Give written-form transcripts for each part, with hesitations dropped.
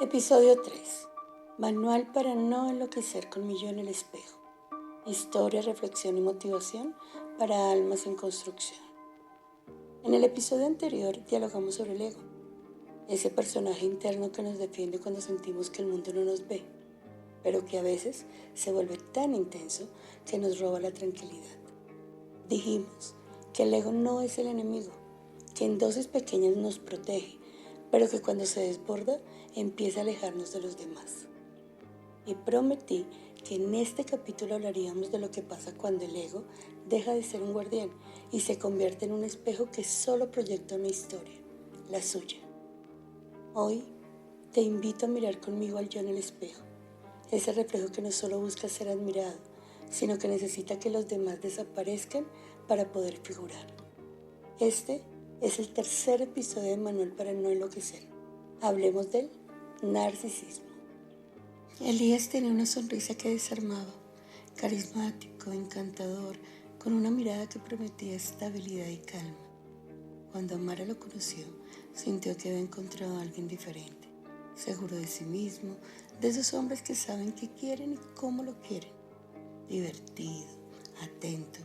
Episodio 3. Manual para no enloquecer con mi yo en el espejo. Historia, reflexión y motivación para almas en construcción. En el episodio anterior dialogamos sobre el ego, ese personaje interno que nos defiende cuando sentimos que el mundo no nos ve, pero que a veces se vuelve tan intenso que nos roba la tranquilidad. Dijimos que el ego no es el enemigo, que en dosis pequeñas nos protege, pero que cuando se desborda empieza a alejarnos de los demás. Y prometí que en este capítulo hablaríamos de lo que pasa cuando el ego deja de ser un guardián y se convierte en un espejo que solo proyecta una historia, la suya. Hoy te invito a mirar conmigo al yo en el espejo, ese reflejo que no solo busca ser admirado, sino que necesita que los demás desaparezcan para poder figurar. Este es el tercer episodio de Manual para no enloquecer. Hablemos del narcisismo. Elías tenía una sonrisa que desarmaba, carismático, encantador, con una mirada que prometía estabilidad y calma. Cuando Amara lo conoció, sintió que había encontrado a alguien diferente, seguro de sí mismo, de esos hombres que saben qué quieren y cómo lo quieren. Divertido, atento,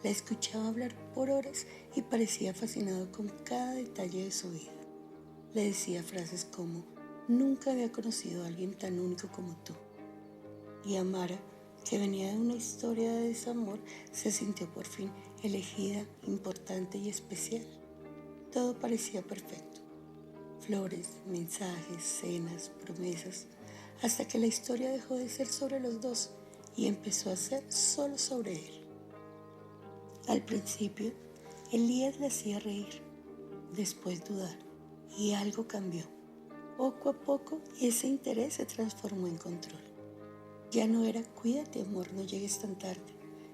la escuchaba hablar por horas y parecía fascinado con cada detalle de su vida. Le decía frases como: nunca había conocido a alguien tan único como tú. Y Amara, que venía de una historia de desamor, se sintió por fin elegida, importante y especial. Todo parecía perfecto. Flores, mensajes, cenas, promesas, hasta que la historia dejó de ser sobre los dos y empezó a ser solo sobre él. Al principio, Elías le hacía reír, después dudar, y algo cambió. Poco a poco, ese interés se transformó en control. Ya no era cuídate amor, no llegues tan tarde,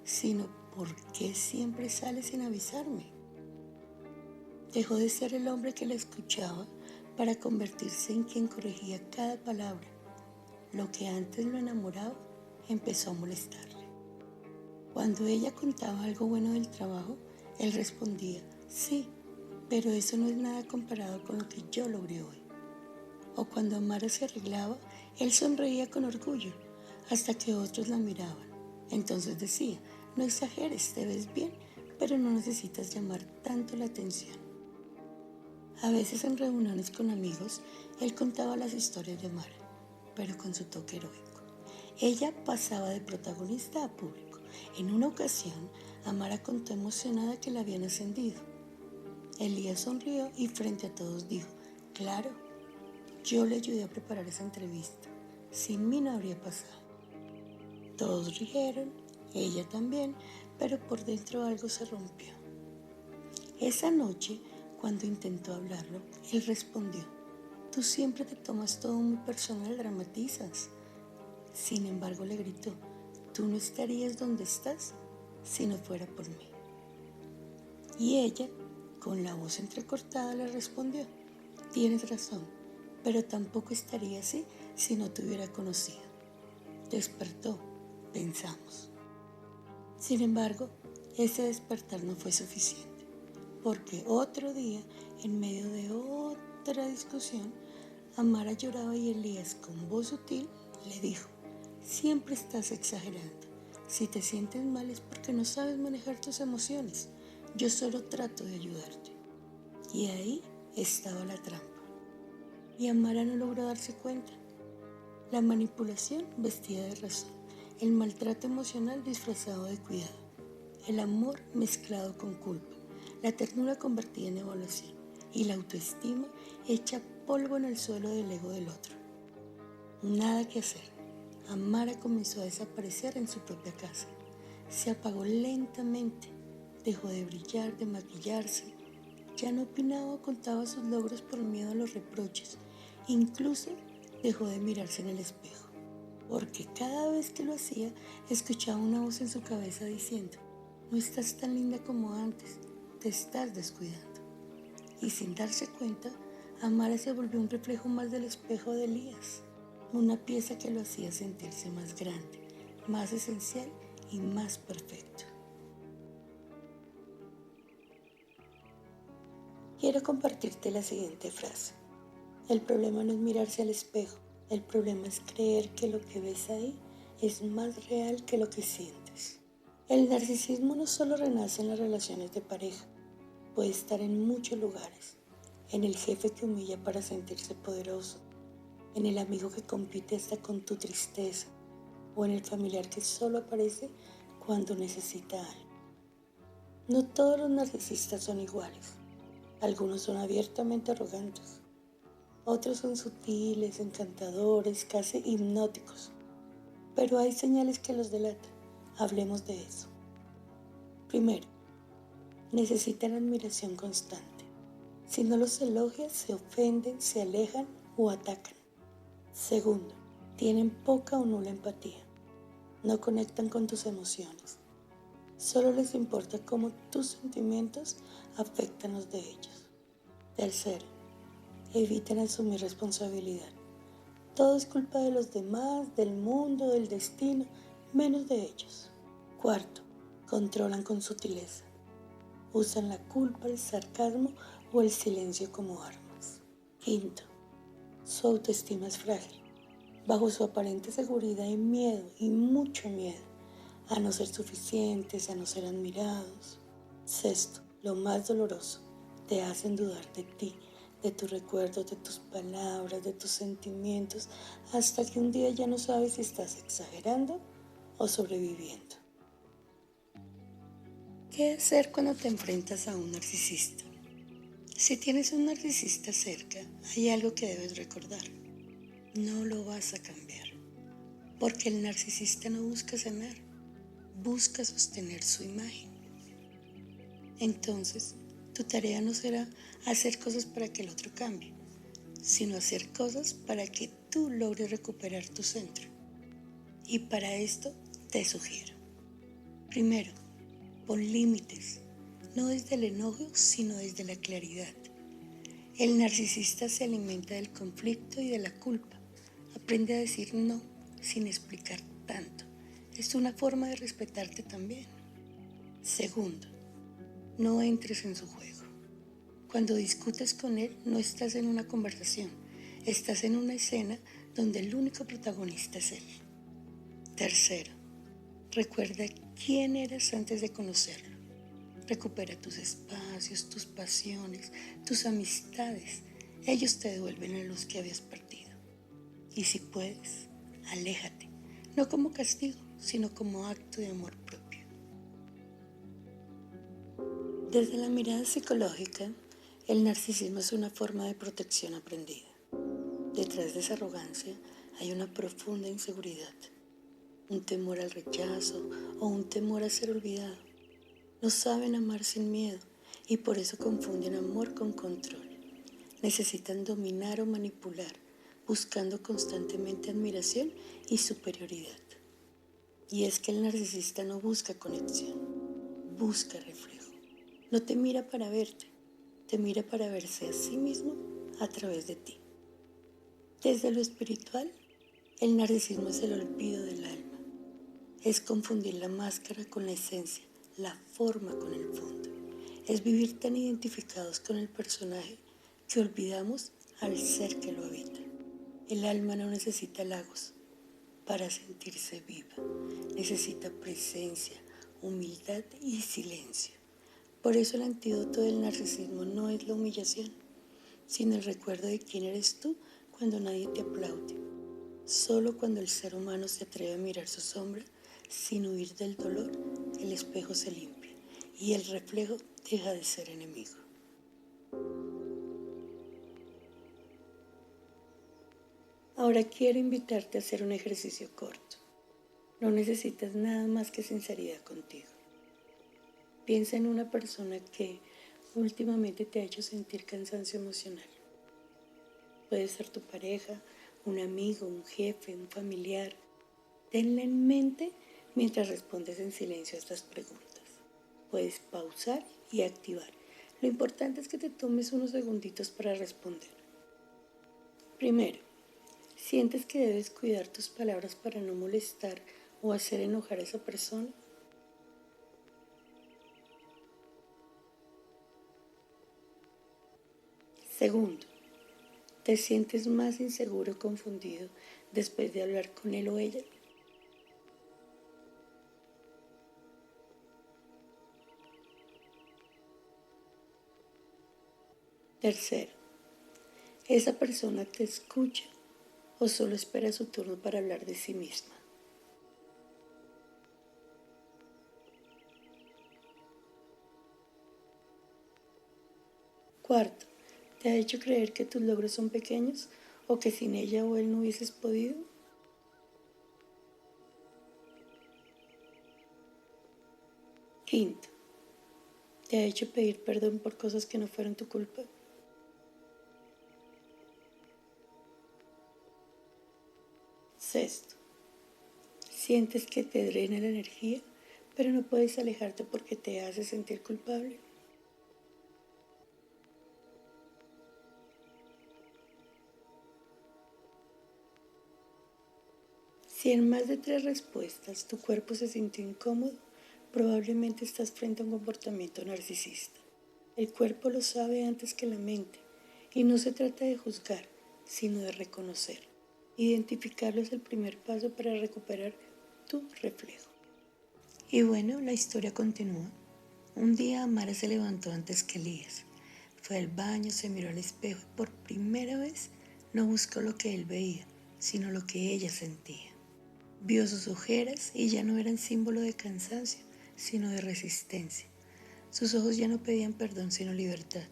sino ¿por qué siempre sales sin avisarme? Dejó de ser el hombre que la escuchaba para convertirse en quien corregía cada palabra. Lo que antes lo enamoraba empezó a molestarle. Cuando ella contaba algo bueno del trabajo, él respondía: sí, pero eso no es nada comparado con lo que yo logré hoy. O cuando Amara se arreglaba, él sonreía con orgullo, hasta que otros la miraban. Entonces decía: no exageres, te ves bien, pero no necesitas llamar tanto la atención. A veces en reuniones con amigos, él contaba las historias de Amara, pero con su toque heroico. Ella pasaba de protagonista a público. En una ocasión, Amara contó emocionada que la habían ascendido. Elías sonrió y frente a todos dijo: claro, yo le ayudé a preparar esa entrevista. Sin mí no habría pasado. Todos rieron, ella también, pero por dentro algo se rompió. Esa noche, cuando intentó hablarlo, él respondió: tú siempre te tomas todo muy personal, dramatizas. Sin embargo, le gritó: tú no estarías donde estás si no fuera por mí. Y ella, con la voz entrecortada, le respondió: tienes razón, pero tampoco estaría así si no te hubiera conocido. Despertó, pensamos. Sin embargo, ese despertar no fue suficiente, porque otro día, en medio de otra discusión, Amara lloraba y Elías, con voz sutil, le dijo: siempre estás exagerando. Si te sientes mal es porque no sabes manejar tus emociones. Yo solo trato de ayudarte. Y ahí estaba la trampa. Y Amara no logró darse cuenta. La manipulación vestida de razón, el maltrato emocional disfrazado de cuidado, el amor mezclado con culpa, la ternura convertida en evaluación y la autoestima hecha polvo en el suelo del ego del otro. Nada que hacer. Amara comenzó a desaparecer en su propia casa. Se apagó lentamente, dejó de brillar, de maquillarse. Ya no opinaba o contaba sus logros por miedo a los reproches. Incluso dejó de mirarse en el espejo, porque cada vez que lo hacía, escuchaba una voz en su cabeza diciendo: no estás tan linda como antes, te estás descuidando. Y sin darse cuenta, Amara se volvió un reflejo más del espejo de Elías, una pieza que lo hacía sentirse más grande, más esencial y más perfecto. Quiero compartirte la siguiente frase: el problema no es mirarse al espejo, El problema es creer que lo que ves ahí es más real que lo que sientes. El narcisismo no solo renace en las relaciones de pareja, puede estar en muchos lugares. En el jefe que humilla para sentirse poderoso, en el amigo que compite hasta con tu tristeza, o en el familiar que solo aparece cuando necesita algo. No todos los narcisistas son iguales. Algunos son abiertamente arrogantes. Otros son sutiles, encantadores, casi hipnóticos. Pero hay señales que los delatan. Hablemos de eso. Primero, necesitan admiración constante. Si no los elogias, se ofenden, se alejan o atacan. Segundo, tienen poca o nula empatía. No conectan con tus emociones. Solo les importa cómo tus sentimientos afectan los de ellos. Tercero, evitan asumir responsabilidad. Todo es culpa de los demás, del mundo, del destino, menos de ellos. Cuarto, controlan con sutileza. Usan la culpa, el sarcasmo o el silencio como armas. Quinto, su autoestima es frágil. Bajo su aparente seguridad hay miedo y mucho miedo a no ser suficientes, a no ser admirados. Sexto, lo más doloroso, te hacen dudar de ti, de tus recuerdos, de tus palabras, de tus sentimientos, hasta que un día ya no sabes si estás exagerando o sobreviviendo. ¿Qué hacer cuando te enfrentas a un narcisista? Si tienes un narcisista cerca, hay algo que debes recordar. No lo vas a cambiar, porque el narcisista no busca sanar, busca sostener su imagen. Entonces, tu tarea no será hacer cosas para que el otro cambie, sino hacer cosas para que tú logres recuperar tu centro. Y para esto te sugiero. Primero, pon límites, no desde el enojo, sino desde la claridad. El narcisista se alimenta del conflicto y de la culpa. Aprende a decir no sin explicar tanto. Es una forma de respetarte también. Segundo, no entres en su juego. Cuando discutes con él, no estás en una conversación, estás en una escena donde el único protagonista es él. Tercero, recuerda quién eras antes de conocerlo. Recupera tus espacios, tus pasiones, tus amistades. Ellos te devuelven la luz que habías perdido. Y si puedes, aléjate, no como castigo, sino como acto de amor propio. Desde la mirada psicológica, el narcisismo es una forma de protección aprendida. Detrás de esa arrogancia hay una profunda inseguridad, un temor al rechazo o un temor a ser olvidado. No saben amar sin miedo y por eso confunden amor con control. Necesitan dominar o manipular, buscando constantemente admiración y superioridad. Y es que el narcisista no busca conexión, busca reflejo. No te mira para verte, te mira para verse a sí mismo a través de ti. Desde lo espiritual, el narcisismo es el olvido del alma. Es confundir la máscara con la esencia, la forma con el fondo. Es vivir tan identificados con el personaje que olvidamos al ser que lo habita. El alma no necesita halagos para sentirse viva. Necesita presencia, humildad y silencio. Por eso el antídoto del narcisismo no es la humillación, sino el recuerdo de quién eres tú cuando nadie te aplaude. Solo cuando el ser humano se atreve a mirar su sombra sin huir del dolor, el espejo se limpia y el reflejo deja de ser enemigo. Ahora quiero invitarte a hacer un ejercicio corto. No necesitas nada más que sinceridad contigo. Piensa en una persona que últimamente te ha hecho sentir cansancio emocional. Puede ser tu pareja, un amigo, un jefe, un familiar. Tenla en mente mientras respondes en silencio a estas preguntas. Puedes pausar y activar. Lo importante es que te tomes unos segunditos para responder. Primero, ¿sientes que debes cuidar tus palabras para no molestar o hacer enojar a esa persona? Segundo, Te sientes más inseguro o confundido después de hablar con él o ella. Tercero, ¿esa persona te escucha o solo espera su turno para hablar de sí misma? Cuarto, ¿te ha hecho creer que tus logros son pequeños o que sin ella o él no hubieses podido? Quinto, ¿te ha hecho pedir perdón por cosas que no fueron tu culpa? Sexto, ¿sientes que te drena la energía, pero no puedes alejarte porque te hace sentir culpable? Si en más de tres respuestas tu cuerpo se sintió incómodo, probablemente estás frente a un comportamiento narcisista. El cuerpo lo sabe antes que la mente y no se trata de juzgar, sino de reconocer. Identificarlo es el primer paso para recuperar tu reflejo. Y bueno, la historia continúa. Un día Amara se levantó antes que Elías. Fue al baño, se miró al espejo y por primera vez no buscó lo que él veía, sino lo que ella sentía. Vio sus ojeras y ya no eran símbolo de cansancio, sino de resistencia. Sus ojos ya no pedían perdón, sino libertad.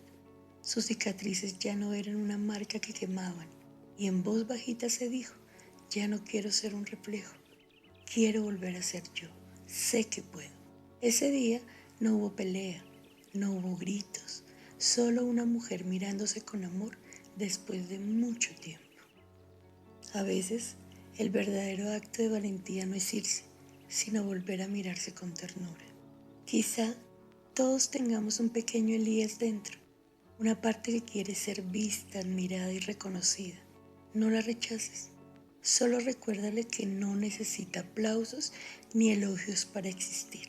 Sus cicatrices ya no eran una marca que quemaban. Y en voz bajita se dijo, ya no quiero ser un reflejo, quiero volver a ser yo, sé que puedo. Ese día no hubo pelea, no hubo gritos, solo una mujer mirándose con amor después de mucho tiempo. A veces, el verdadero acto de valentía no es irse, sino volver a mirarse con ternura. Quizá todos tengamos un pequeño Elías dentro, una parte que quiere ser vista, admirada y reconocida. No la rechaces, solo recuérdale que no necesita aplausos ni elogios para existir.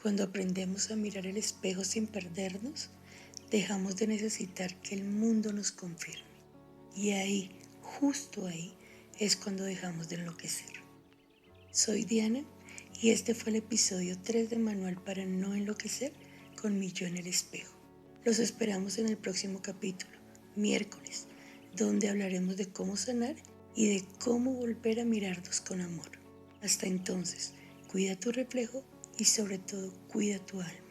Cuando aprendemos a mirar el espejo sin perdernos, dejamos de necesitar que el mundo nos confirme. Y ahí, justo ahí, es cuando dejamos de enloquecer. Soy Diana y este fue el episodio 3 de Manual para no enloquecer con mi yo en el espejo. Los esperamos en el próximo capítulo, miércoles, donde hablaremos de cómo sanar y de cómo volver a mirarnos con amor. Hasta entonces, cuida tu reflejo y sobre todo cuida tu alma.